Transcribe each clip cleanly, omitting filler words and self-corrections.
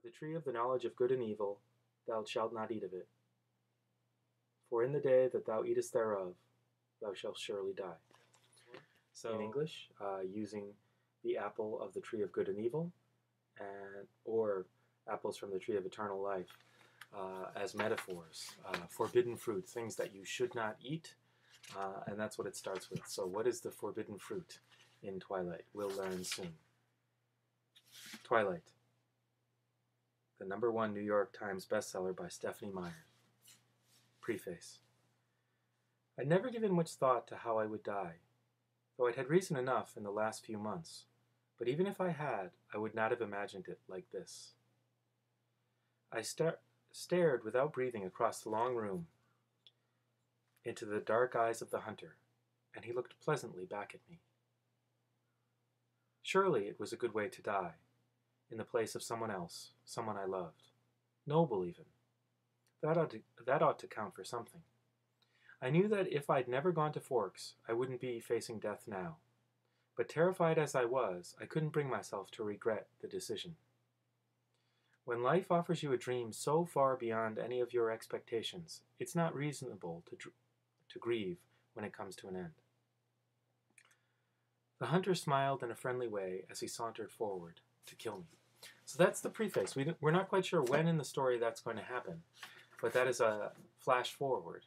the tree of the knowledge of good and evil, thou shalt not eat of it. For in the day that thou eatest thereof, thou shalt surely die. So, in English, using the apple of the tree of good and evil, or apples from the tree of eternal life as metaphors, forbidden fruit, things that you should not eat, and that's what it starts with. So, what is the forbidden fruit in Twilight? We'll learn soon. Twilight, the #1 New York Times bestseller by Stephenie Meyer. Preface. I'd never given much thought to how I would die, though I'd had reason enough in the last few months. But even if I had, I would not have imagined it like this. I stared without breathing across the long room into the dark eyes of the hunter, and he looked pleasantly back at me. Surely it was a good way to die, in the place of someone else, someone I loved. Noble, even. That ought to count for something. I knew that if I'd never gone to Forks, I wouldn't be facing death now. But terrified as I was, I couldn't bring myself to regret the decision. When life offers you a dream so far beyond any of your expectations, it's not reasonable to grieve when it comes to an end. The hunter smiled in a friendly way as he sauntered forward to kill me. So that's the preface. We're not quite sure when in the story that's going to happen, but that is a flash forward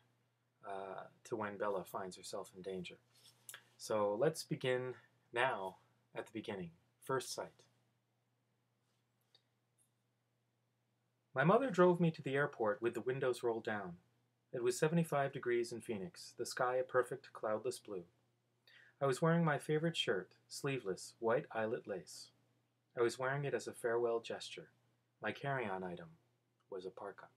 to when Bella finds herself in danger. So let's begin now at the beginning. First sight. My mother drove me to the airport with the windows rolled down. It was 75 degrees in Phoenix, the sky a perfect cloudless blue. I was wearing my favorite shirt, sleeveless, white eyelet lace. I was wearing it as a farewell gesture. My carry-on item was a parka.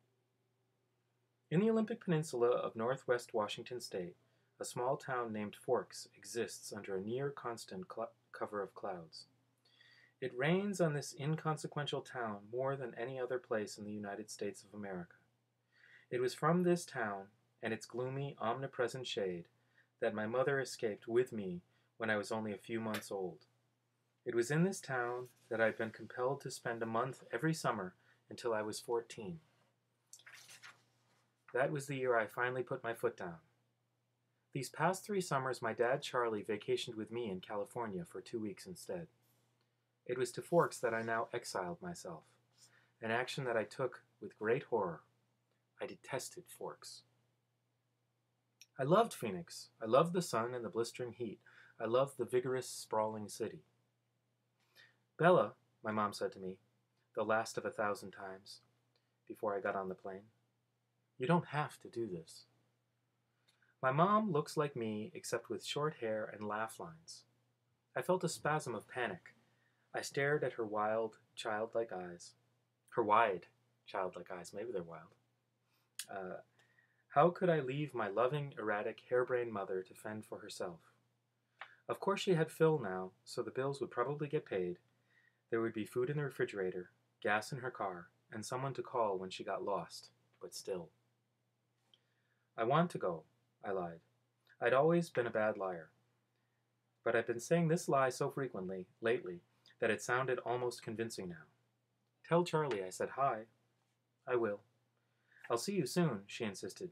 In the Olympic Peninsula of northwest Washington State, a small town named Forks exists under a near-constant cover of clouds. It rains on this inconsequential town more than any other place in the United States of America. It was from this town and its gloomy, omnipresent shade that my mother escaped with me when I was only a few months old. It was in this town that I had been compelled to spend a month every summer until I was 14. That was the year I finally put my foot down. These past 3 summers, my dad Charlie vacationed with me in California for 2 weeks instead. It was to Forks that I now exiled myself, an action that I took with great horror. I detested Forks. I loved Phoenix. I loved the sun and the blistering heat. I loved the vigorous, sprawling city. Bella, my mom said to me, the last of 1,000 times, before I got on the plane, you don't have to do this. My mom looks like me, except with short hair and laugh lines. I felt a spasm of panic. I stared at her wild, childlike eyes. Her wide, childlike eyes. Maybe they're wild. How could I leave my loving, erratic, harebrained mother to fend for herself? Of course she had Phil now, so the bills would probably get paid. There would be food in the refrigerator, gas in her car, and someone to call when she got lost. But still. I want to go, I lied. I'd always been a bad liar. But I'd been saying this lie so frequently, lately, that it sounded almost convincing now. Tell Charlie I said hi. I will. I'll see you soon, she insisted.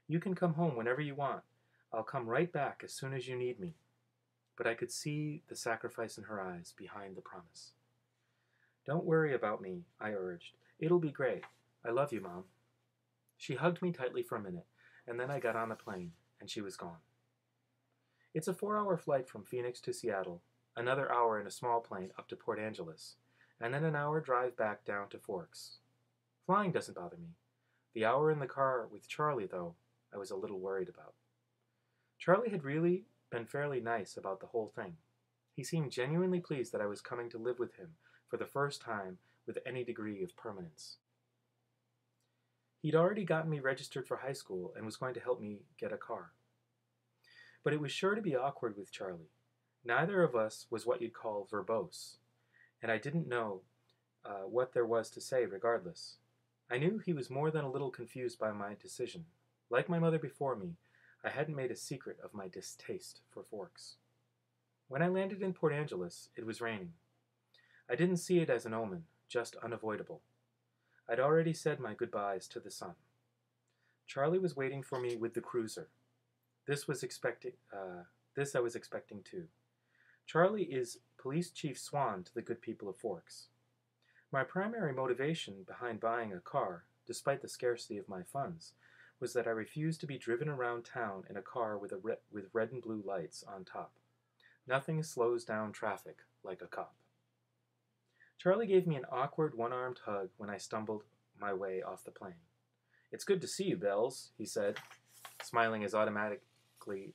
You can come home whenever you want. I'll come right back as soon as you need me. But I could see the sacrifice in her eyes behind the promise. Don't worry about me, I urged. It'll be great. I love you, Mom. She hugged me tightly for a minute, and then I got on the plane, and she was gone. It's a 4-hour flight from Phoenix to Seattle, another hour in a small plane up to Port Angeles, and then an hour drive back down to Forks. Flying doesn't bother me. The hour in the car with Charlie, though, I was a little worried about. Charlie had really been fairly nice about the whole thing. He seemed genuinely pleased that I was coming to live with him for the first time with any degree of permanence. He'd already gotten me registered for high school and was going to help me get a car. But it was sure to be awkward with Charlie. Neither of us was what you'd call verbose, and I didn't know what there was to say regardless. I knew he was more than a little confused by my decision. Like my mother before me, I hadn't made a secret of my distaste for Forks. When I landed in Port Angeles, it was raining. I didn't see it as an omen, just unavoidable. I'd already said my goodbyes to the sun. Charlie was waiting for me with the cruiser. This was expecting. This I was expecting too. Charlie is Police Chief Swan to the good people of Forks. My primary motivation behind buying a car, despite the scarcity of my funds, was that I refused to be driven around town in a car with red and blue lights on top. Nothing slows down traffic like a cop. Charlie gave me an awkward one-armed hug when I stumbled my way off the plane. "It's good to see you, Bells," he said, smiling as automatically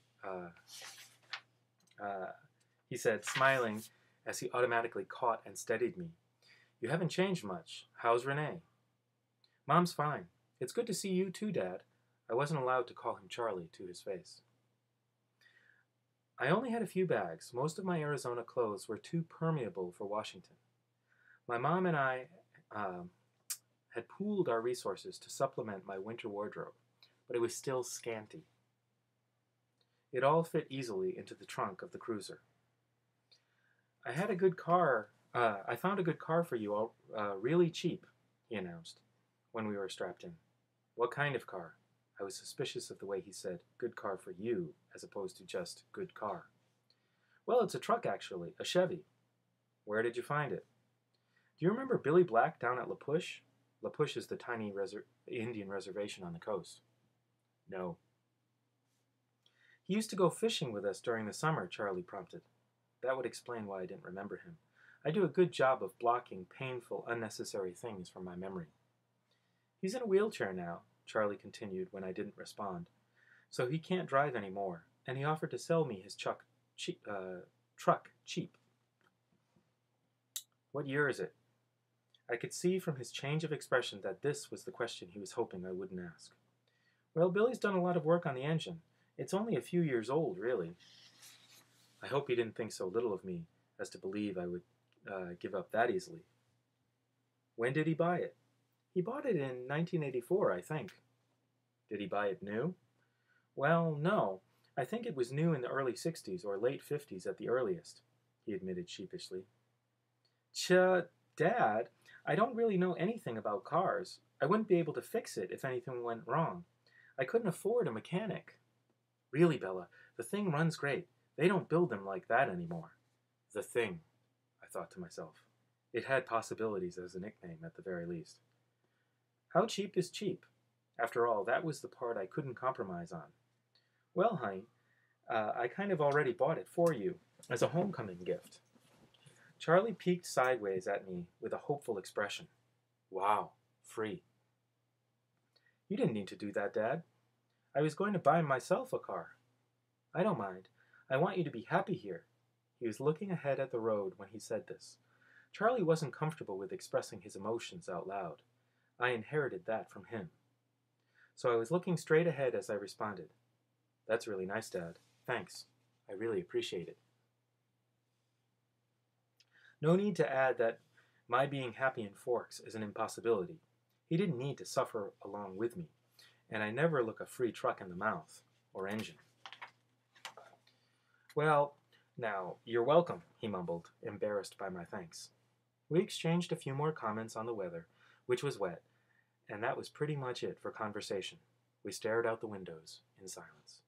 smiling as he automatically caught and steadied me. "You haven't changed much. How's Renee?" "Mom's fine. It's good to see you too, Dad." I wasn't allowed to call him Charlie to his face. I only had a few bags. Most of my Arizona clothes were too permeable for Washington. My mom and I had pooled our resources to supplement my winter wardrobe, but it was still scanty. It all fit easily into the trunk of the cruiser. I found a good car for you, really cheap," he announced when we were strapped in. "What kind of car?" I was suspicious of the way he said "good car for you" as opposed to just "good car." "Well, it's a truck actually, a Chevy." "Where did you find it?" "Do you remember Billy Black down at La Push?" La Push is the tiny Indian reservation on the coast. "No." "He used to go fishing with us during the summer," Charlie prompted. That would explain why I didn't remember him. I do a good job of blocking painful, unnecessary things from my memory. "He's in a wheelchair now," Charlie continued when I didn't respond, "so he can't drive anymore, and he offered to sell me his truck cheap. What year is it?" I could see from his change of expression that this was the question he was hoping I wouldn't ask. "Well, Billy's done a lot of work on the engine. It's only a few years old, really." I hope he didn't think so little of me as to believe I would give up that easily. "When did he buy it?" "He bought it in 1984, I think." "Did he buy it new?" "Well, no. I think it was new in the early 60s or late 50s at the earliest," he admitted sheepishly. Dad, I don't really know anything about cars. I wouldn't be able to fix it if anything went wrong. I couldn't afford a mechanic." "Really, Bella, the thing runs great. They don't build them like that anymore." The Thing, I thought to myself. It had possibilities as a nickname at the very least. "How cheap is cheap?" After all, that was the part I couldn't compromise on. "Well, honey, I kind of already bought it for you as a homecoming gift." Charlie peeked sideways at me with a hopeful expression. "Wow, free." "You didn't need to do that, Dad. I was going to buy myself a car." "I don't mind. I want you to be happy here." He was looking ahead at the road when he said this. Charlie wasn't comfortable with expressing his emotions out loud. I inherited that from him. So I was looking straight ahead as I responded. "That's really nice, Dad. Thanks. I really appreciate it." No need to add that my being happy in Forks is an impossibility. He didn't need to suffer along with me, and I never look a free truck in the mouth, or engine. "Well, now, you're welcome," he mumbled, embarrassed by my thanks. We exchanged a few more comments on the weather, which was wet, and that was pretty much it for conversation. We stared out the windows in silence.